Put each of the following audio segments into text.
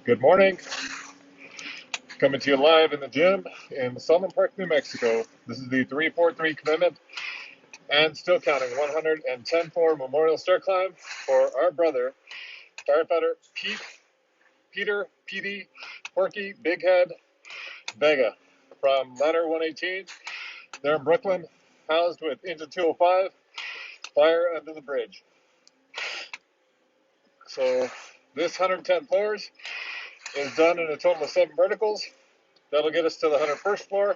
Good morning. Coming to you live in the gym in Sunland Park, New Mexico. This is the 343 commitment and still counting 110 floor memorial stair climb for our brother, firefighter Peter PD Porky Big Head Vega from ladder 118. They're in Brooklyn, housed with engine 205, fire under the bridge. So this 110 floors is done in a total of 7 verticals. That'll get us to the 101st floor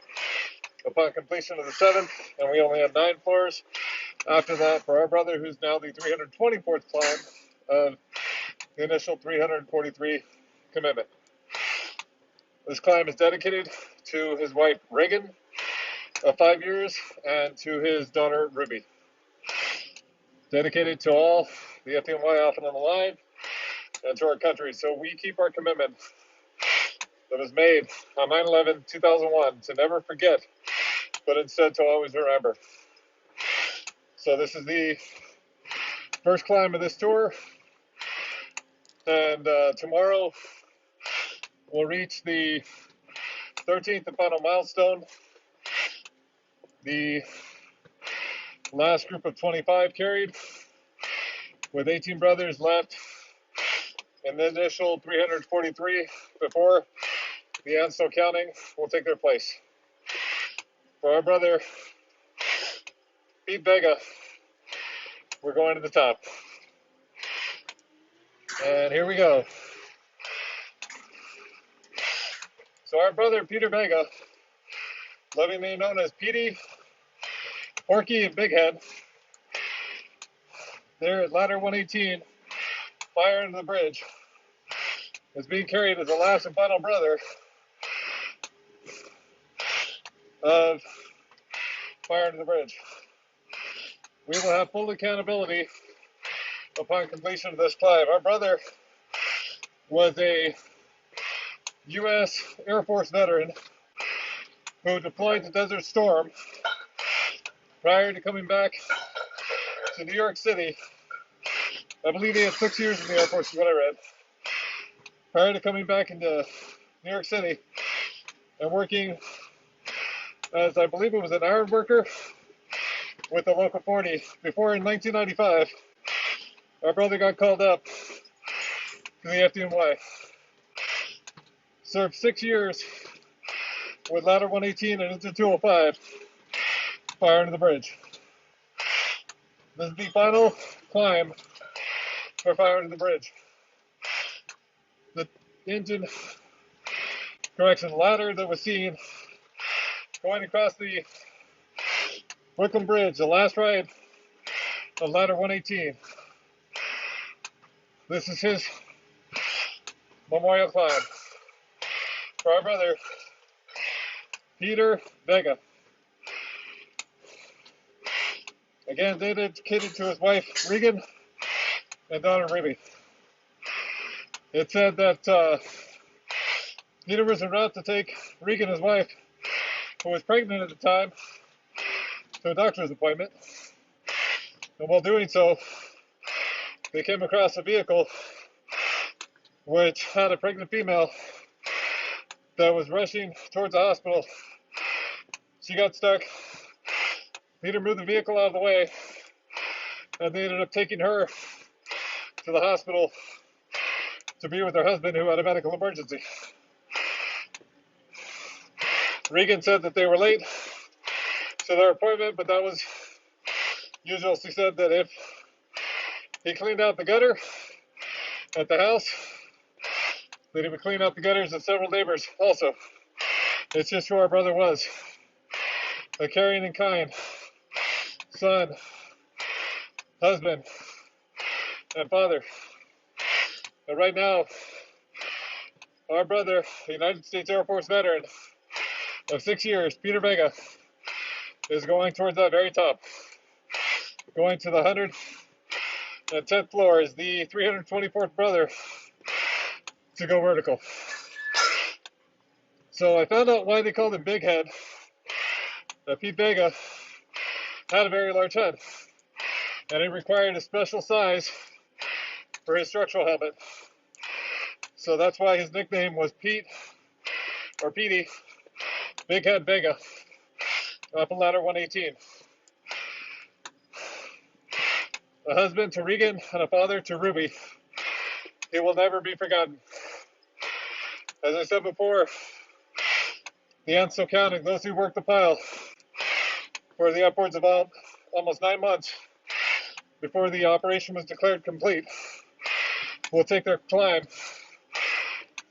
upon completion of the 7th, and we only have 9 floors after that for our brother, who's now the 324th climb of the initial 343 commitment. This climb is dedicated to his wife Reagan of 5 years and to his daughter Ruby. Dedicated to all the FDNY off and on the line and to our country. So we keep our commitment that was made on 9/11/2001 to never forget, but instead to always remember. So this is the first climb of this tour, and tomorrow we'll reach the 13th and final milestone. The last group of 25 carried, with 18 brothers left in the initial 343 before the end still counting will take their place. For our brother Pete Vega, we're going to the top. And here we go. So our brother Peter Vega, lovingly known as Petey, Porky, and Big Head, there at ladder 118, fire under the bridge, is being carried as the last and final brother of fire under the bridge. We will have full accountability upon completion of this climb. Our brother was a U.S. Air Force veteran who deployed to Desert Storm prior to coming back to New York City. I believe he had 6 years in the Air Force is what I read. Prior to coming back into New York City and working as, I believe it was an iron worker with the local 40. Before, in 1995, our brother got called up to the FDNY. Served 6 years with ladder 118 and into 205, fire under the bridge. This is the final climb for fire under the bridge. The ladder that was seen going across the Brooklyn Bridge, the last ride of ladder 118. This is his memorial climb for our brother Peter Vega. Again, dedicated to his wife Regan and daughter Ruby. It said that Peter was en route to take Regan, his wife, who was pregnant at the time, to a doctor's appointment. And while doing so, they came across a vehicle which had a pregnant female that was rushing towards the hospital. She got stuck. Peter moved the vehicle out of the way, and they ended up taking her to the hospital to be with her husband, who had a medical emergency. Regan said that they were late to their appointment, but that was usual. She said that if he cleaned out the gutter at the house, that he would clean out the gutters of several neighbors also. It's just who our brother was. A caring and kind son, husband, and father. And right now, our brother, the United States Air Force veteran of 6 years, Peter Vega, is going towards that very top. Going to the 110th floor is the 324th brother to go vertical. So I found out why they called him Big Head. That Pete Vega had a very large head, and it required a special size for his structural helmet. So that's why his nickname was Pete, or Petey, Big Head Vega, up in ladder 118. A husband to Regan and a father to Ruby. He will never be forgotten. As I said before, the ants still counting. Those who worked the pile for the upwards of almost 9 months before the operation was declared complete will take their climb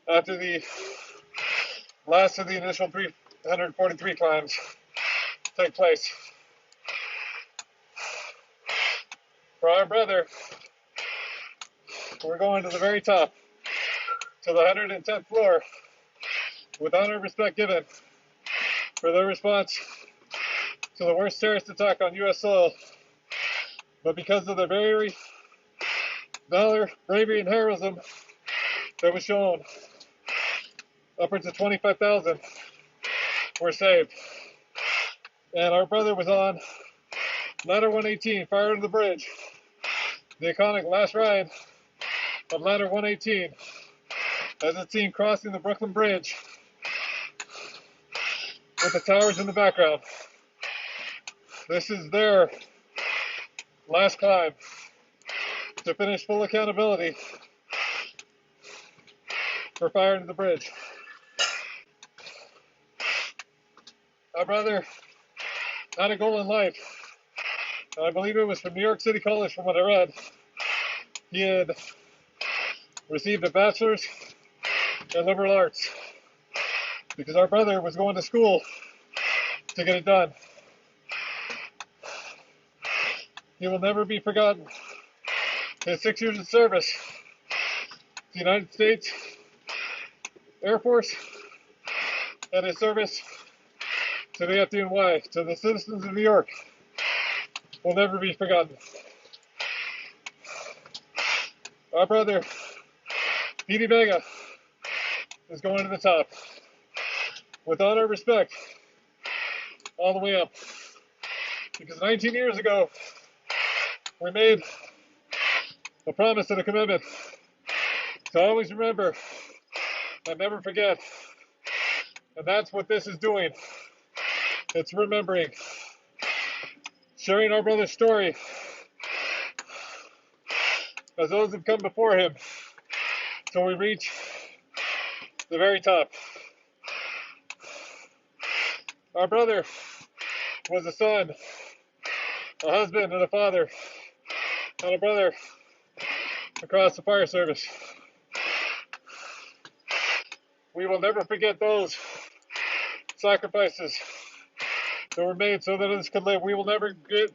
after the last of the initial 343 climbs take place. For our brother, we're going to the very top, to the 110th floor, with honor and respect given for their response to the worst terrorist attack on U.S. soil. But because of the very valor, bravery, and heroism that was shown, upwards of 25,000 were saved. And our brother was on ladder 118, far under the bridge. The iconic last ride of ladder 118, as it's seen crossing the Brooklyn Bridge with the towers in the background. This is their last climb to finish full accountability for fire into the bridge. Our brother had a goal in life, and I believe it was from New York City College, from what I read. He had received a bachelor's in liberal arts because our brother was going to school to get it done. He will never be forgotten. His 6 years of service to the United States Air Force and his service to the FDNY, to the citizens of New York, will never be forgotten. Our brother, Petey Vega, is going to the top with honor and respect all the way up. Because 19 years ago, we made a promise and a commitment to always remember and never forget. And that's what this is doing. It's remembering, sharing our brother's story as those have come before him till we reach the very top. Our brother was a son, a husband, and a father, and a brother across the fire service. We will never forget those sacrifices that were made so that others could live. We will never forget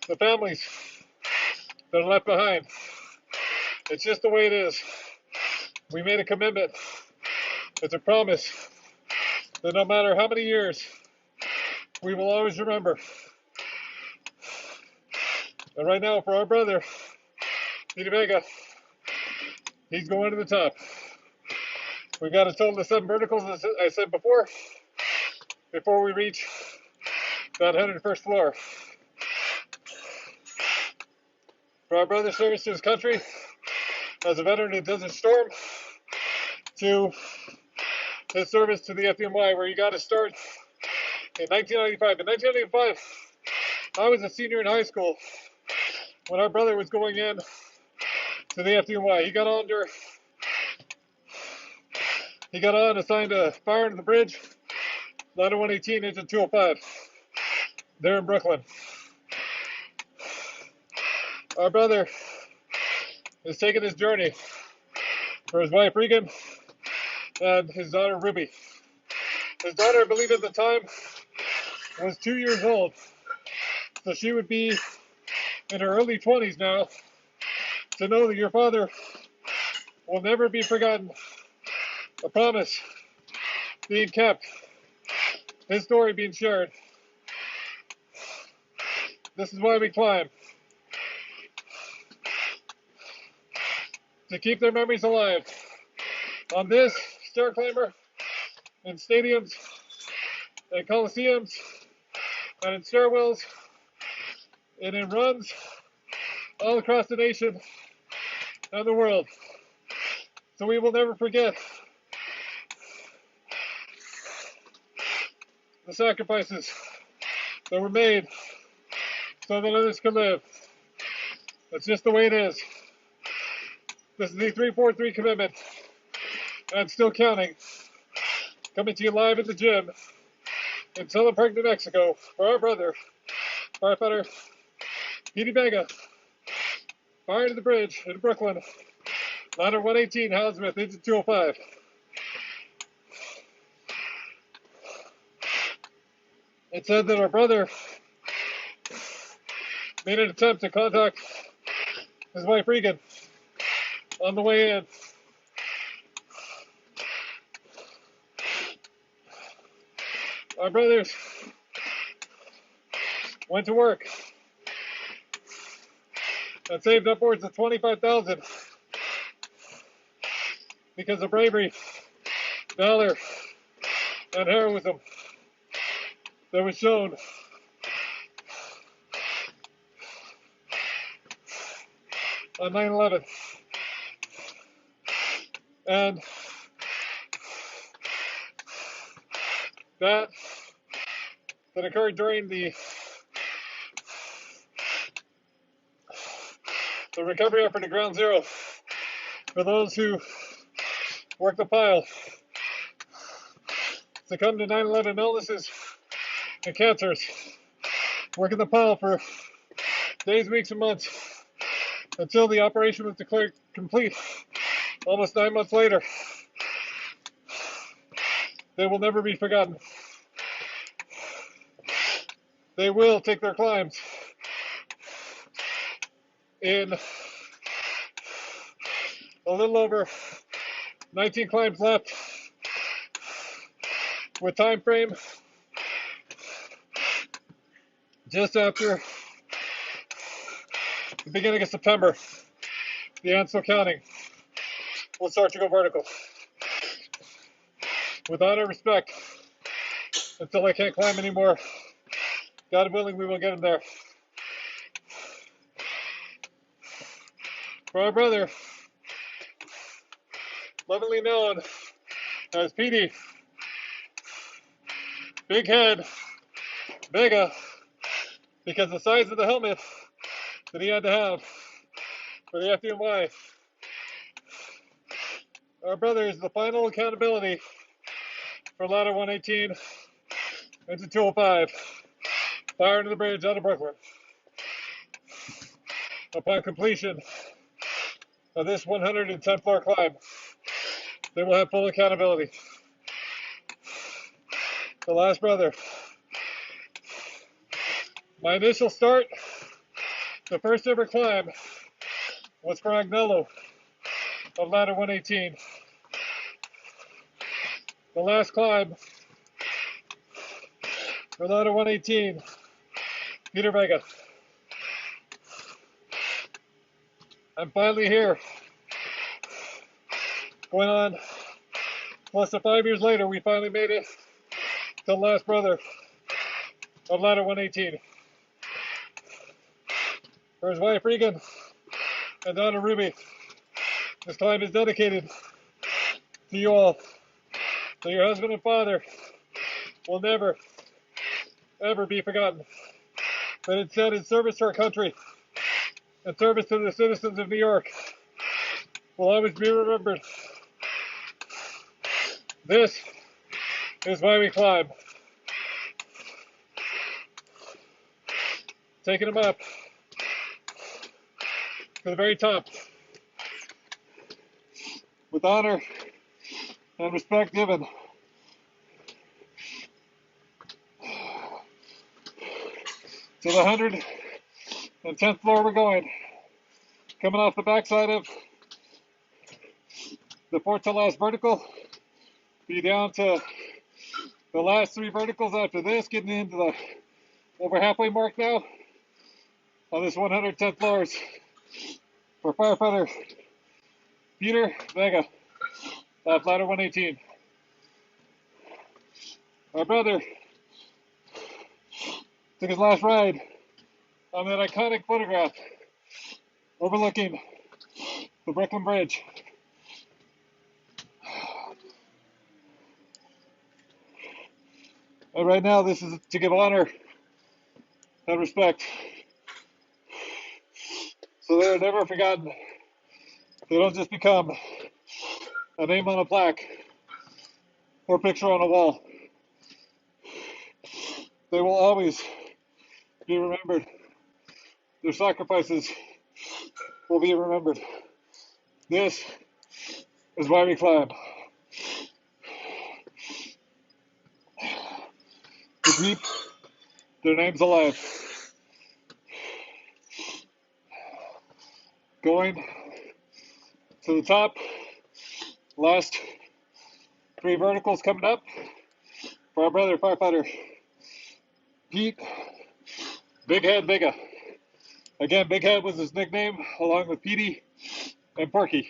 the families that are left behind. It's just the way it is. We made a commitment. It's a promise that no matter how many years, we will always remember. And right now, for our brother, Petey Vega, he's going to the top. We've got a total of 7 verticals, as I said before we reach that 101st floor. For our brother's service to his country as a veteran of Desert Storm, to his service to the FDNY, where he got his start in 1995. In 1995, I was a senior in high school when our brother was going in to the FDNY. He got on, assigned to fire into the bridge, ladder 118, engine 205, there in Brooklyn. Our brother is taking his journey for his wife Regan and his daughter Ruby. His daughter, I believe at the time, was 2 years old, so she would be in her early 20s now. To know that your father will never be forgotten, a promise being kept, his story being shared. This is why we climb. To keep their memories alive. On this stair climber, in stadiums, in coliseums, and in stairwells, and in runs all across the nation and the world. So we will never forget the sacrifices that were made so that others could live. That's just the way it is. This is the 343 commitment, and still counting. Coming to you live at the gym in Southern Park, New Mexico, for our brother, firefighter Vega, fire to the bridge in Brooklyn, ladder 118, Housemouth, engine 205. It said that our brother made an attempt to contact his wife Regan on the way in. Our brothers went to work and saved upwards of $25,000 because of bravery, valor, and heroism that was shown on 9/11. And that occurred during the recovery effort at Ground Zero for those who worked the pile, succumbed to 9/11 illnesses and cancers, working the pile for days, weeks, and months until the operation was declared complete almost 9 months later. They will never be forgotten. They will take their climbs in a little over 19 climbs left, with time frame just after the beginning of September. The ants still counting. We'll start to go vertical. With honor and respect, until I can't climb anymore. God willing, we will get him there. For our brother, lovingly known as PD, Big Head, Vega, because the size of the helmet that he had to have for the FDNY. Our brother is the final accountability for ladder 118 into 205, fire into the bridge out of Brooklyn. Upon completion of this 110th floor climb, they will have full accountability. The last brother. My initial start, the first ever climb, was for Agnello of ladder 118. The last climb for ladder 118, Peter Vega. I'm finally here. Going on close to 5 years later, we finally made it to the last brother of ladder 118. For his wife Regan and Donna Ruby, this climb is dedicated to you all. So your husband and father will never, ever be forgotten. But instead, in service to our country, in service to the citizens of New York, will always be remembered. This is why we climb. Taking them up to the very top with honor and respect given. To the 110th floor we're going. Coming off the backside of the fourth to last vertical. Be down to the last 3 verticals after this, getting into the over halfway mark now on this 110th floors for firefighter Peter Vega of ladder 118. Our brother took his last ride on that iconic photograph overlooking the Brooklyn Bridge. And right now, this is to give honor and respect. So they are never forgotten. They don't just become a name on a plaque or picture on a wall. They will always be remembered. Their sacrifices will be remembered. This is why we climb. To keep their names alive. Going to the top. Last 3 verticals coming up for our brother firefighter Pete Big Head Vega. Again, Big Head was his nickname, along with Petey and Porky.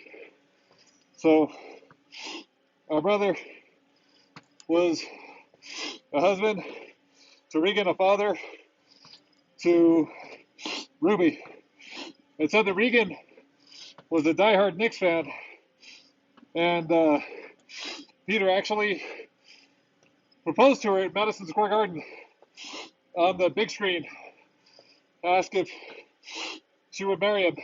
So our brother was a husband to Regan, a father to Ruby. It said that Regan was a diehard Knicks fan, and Peter actually proposed to her at Madison Square Garden on the big screen, asked if she would marry him.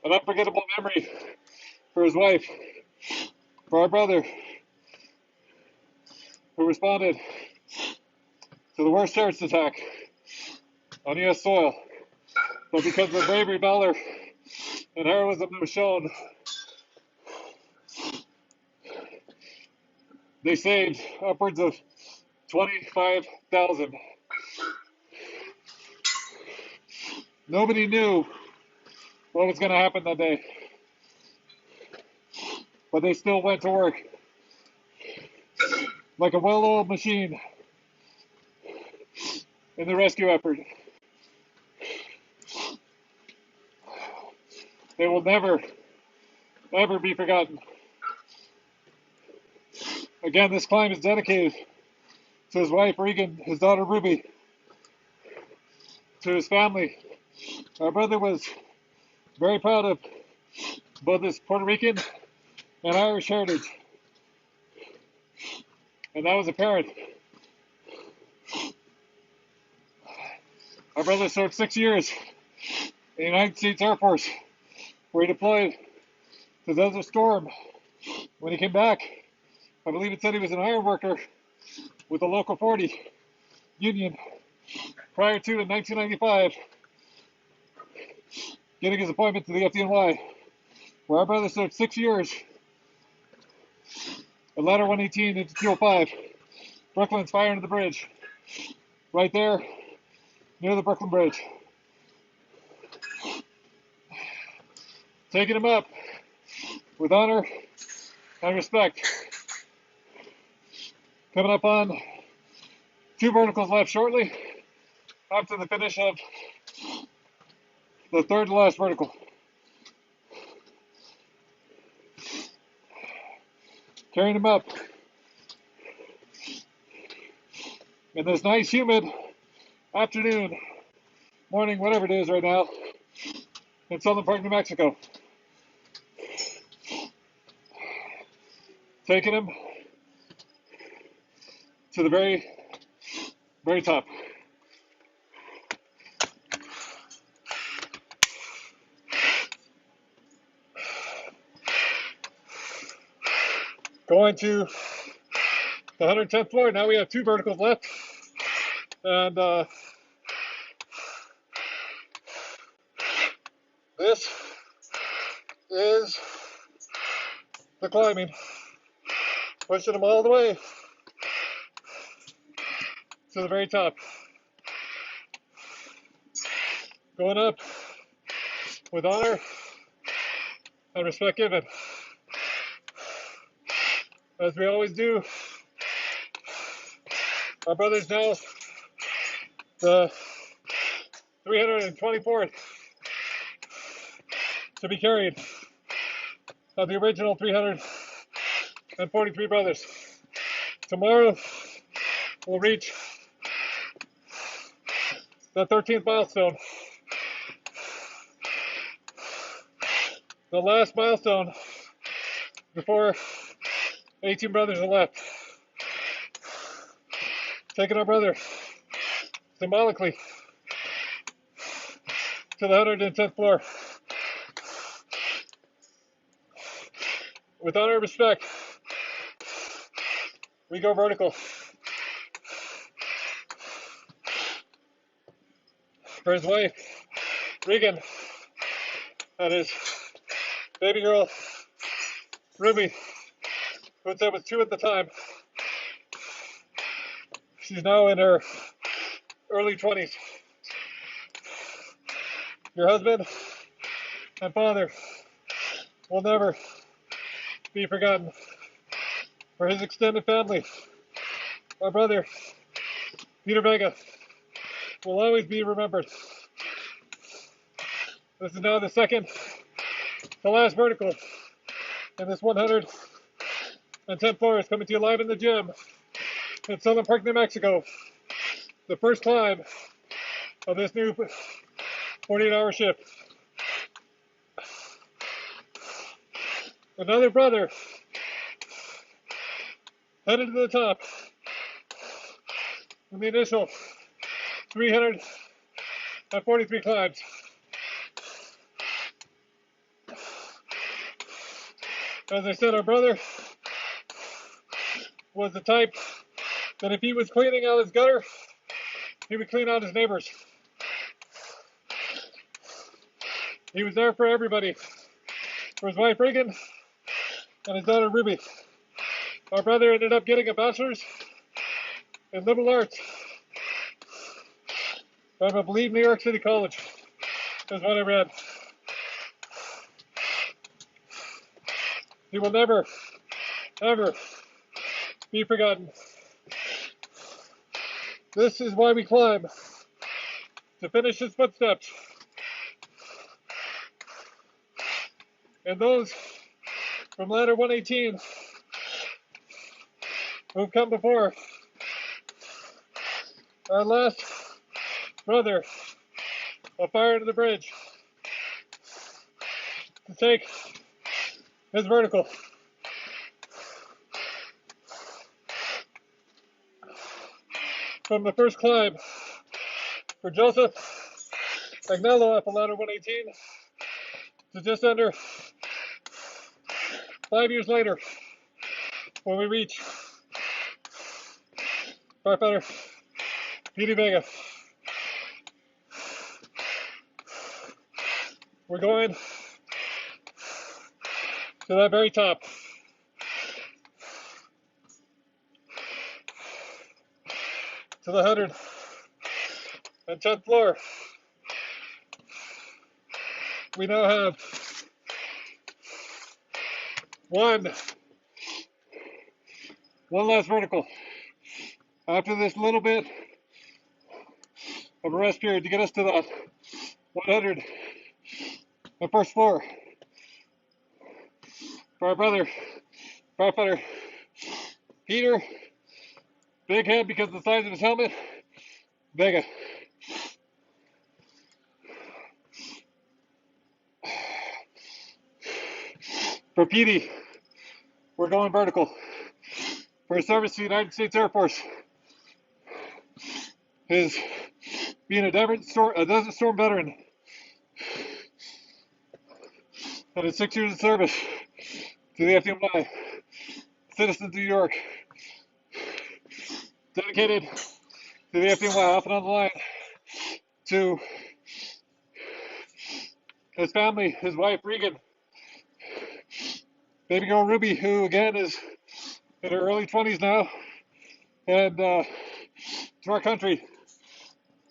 An unforgettable memory for his wife, for our brother, who responded to the worst terrorist attack on U.S. soil. But because of the bravery, valor, and heroism that was shown, they saved upwards of 25,000. Nobody knew what was going to happen that day, but they still went to work like a well-oiled machine in the rescue effort. They will never, ever be forgotten. Again, this climb is dedicated to his wife, Regan, his daughter, Ruby, to his family. Our brother was very proud of both his Puerto Rican and Irish heritage. And that was apparent. Our brother served 6 years in the United States Air Force, where he deployed to Desert Storm. When he came back, I believe it said he was an iron worker with the local 40 union prior to, in 1995, getting his appointment to the FDNY, where our brother served 6 years at Ladder 118 into 205. Brooklyn's fire into the bridge. Right there, near the Brooklyn Bridge. Taking him up with honor and respect. Coming up on 2 verticals left shortly, up to the finish of the 3rd to last vertical. Carrying him up in this nice, humid afternoon, morning, whatever it is right now, in southern part of New Mexico. Taking him to the very, very top. Going to the 110th floor. Now we have 2 verticals left. And this is the climbing. Pushing them all the way to the very top. Going up with honor and respect given. As we always do, our brother's now the 324th to be carried of the original 343 brothers. Tomorrow we'll reach the 13th milestone. The last milestone before 18 brothers are left. Taking our brother symbolically to the 110th floor. With honor and respect, we go vertical. For his wife, Regan, and his baby girl, Ruby, who said was 2 at the time. She's now in her early 20s. Your husband and father will never be forgotten. For his extended family, our brother, Peter Vega, will always be remembered. This is now the second to last vertical, and this 110th floor is coming to you live in the gym in Southern Park, New Mexico. The first climb of this new 48-hour shift. Another brother headed to the top in the initial 343 climbs. As I said, our brother was the type that if he was cleaning out his gutter, he would clean out his neighbors. He was there for everybody. For his wife Regan and his daughter Ruby. Our brother ended up getting a bachelor's in liberal arts from, I believe, New York City College, is what I read. He will never, ever be forgotten. This is why we climb, to finish his footsteps. And those from ladder 118 who've come before, our last brother will fire into the bridge to take his vertical. From the first climb for Joseph Agnello up on ladder 118 to just under 5 years later when we reach firefighter Petey Vega. We're going to that very top. To the 110th floor. We now have one last vertical. After this little bit of a rest period to get us to the 101st floor. For our brother, firefighter Peter, big head because of the size of his helmet, Vega. For Petey, we're going vertical. For his service to the United States Air Force, his being a Desert Storm veteran, and his 6 years of service to the FDNY, citizens of New York, dedicated to the FDNY, off and on the line, to his family, his wife Regan, baby girl Ruby, who again is in her early 20s now, and to our country,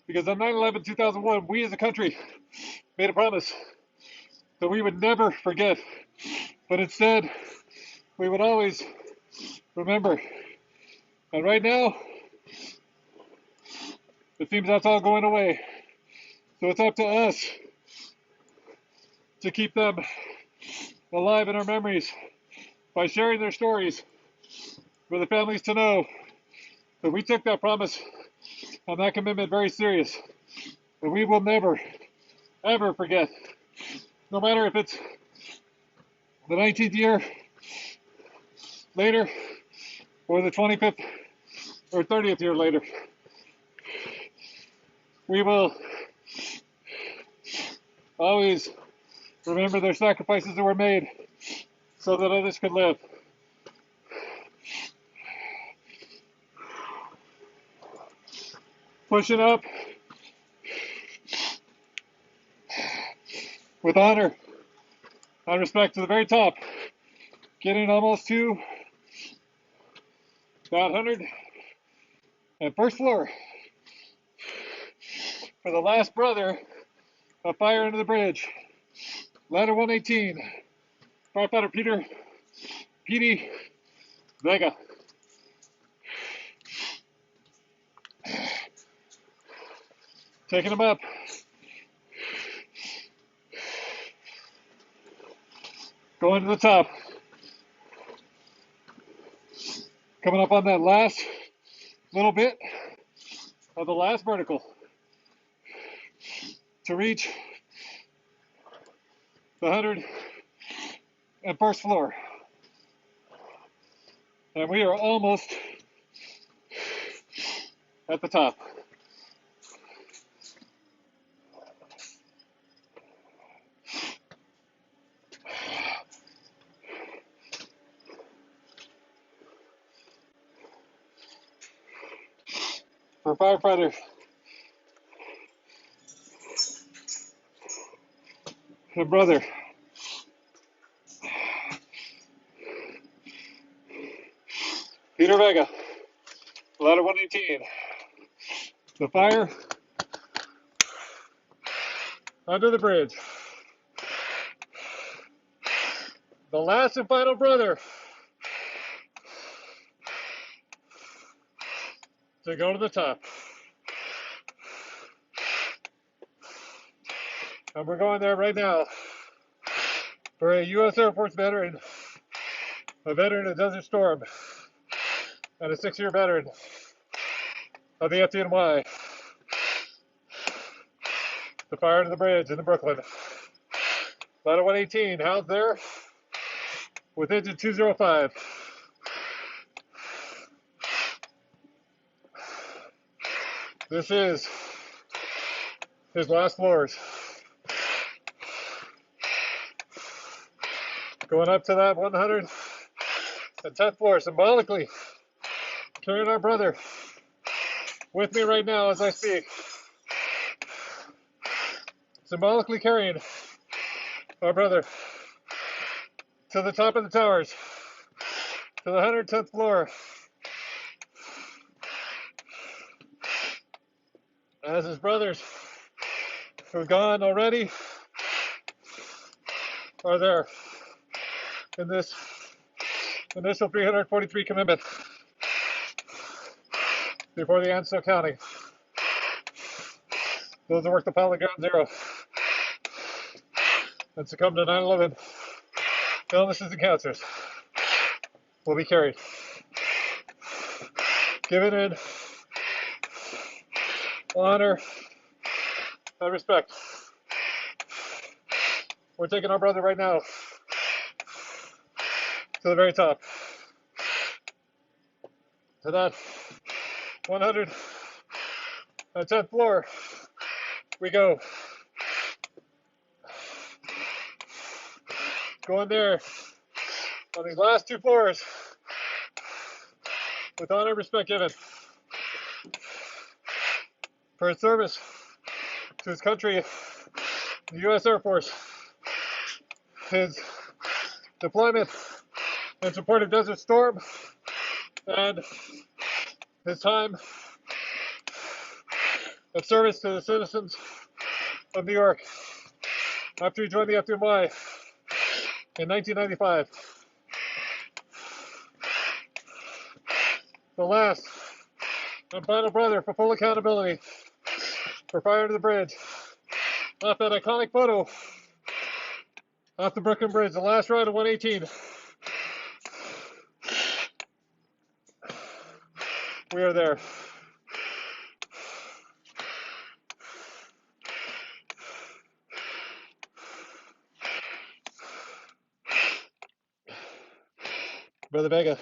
because on 9/11/2001, we as a country made a promise that we would never forget, but instead we would always remember. And right now, it seems that's all going away. So it's up to us to keep them alive in our memories by sharing their stories for the families to know that we took that promise and that commitment very serious. And we will never, ever forget. No matter if it's the 19th year later, or the 25th or 30th year later. We will always remember their sacrifices that were made so that others could live. Pushing up with honor and respect to the very top, getting almost to that 101st floor for the last brother of fire under the bridge, ladder 118, firefighter Petey Vega. Taking him up. Going to the top. Coming up on that last little bit of the last vertical to reach the 101st floor. And we are almost at the top. For firefighter and brother Peter Vega, ladder 118. The fire under the bridge. The last and final brother to go to the top. And we're going there right now for a U.S. Air Force veteran, a veteran of Desert Storm, and a 6-year veteran of the FDNY. The fire under the bridge in the Brooklyn. Ladder 118, housed there with engine 205. This is his last floors. Going up to that 110th floor, symbolically carrying our brother with me right now as I speak. Symbolically carrying our brother to the top of the towers, to the 110th floor. As his brothers who've gone already are there in this initial 343 commitment before the Ansel County. Those that worked the pilot ground zero and succumbed to 9/11 illnesses and cancers will be carried, given in honor and respect. We're taking our brother right now to the very top, to that 110th floor we go. Going there on these last 2 floors with honor and respect given for his service to his country, the U.S. Air Force, his deployment in support of Desert Storm, and his time of service to the citizens of New York after he joined the FDNY in 1995. The last and final brother for full accountability for fire under the bridge. Off that iconic photo off the Brooklyn Bridge, the last ride of 118. We are there. Brother Vega,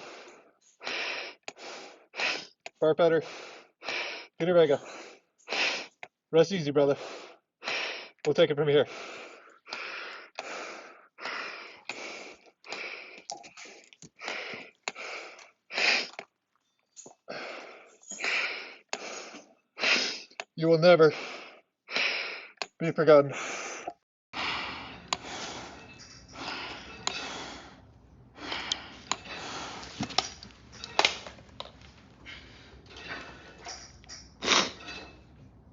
firefighter Peter Vega. Rest easy, brother. We'll take it from here. You will never be forgotten.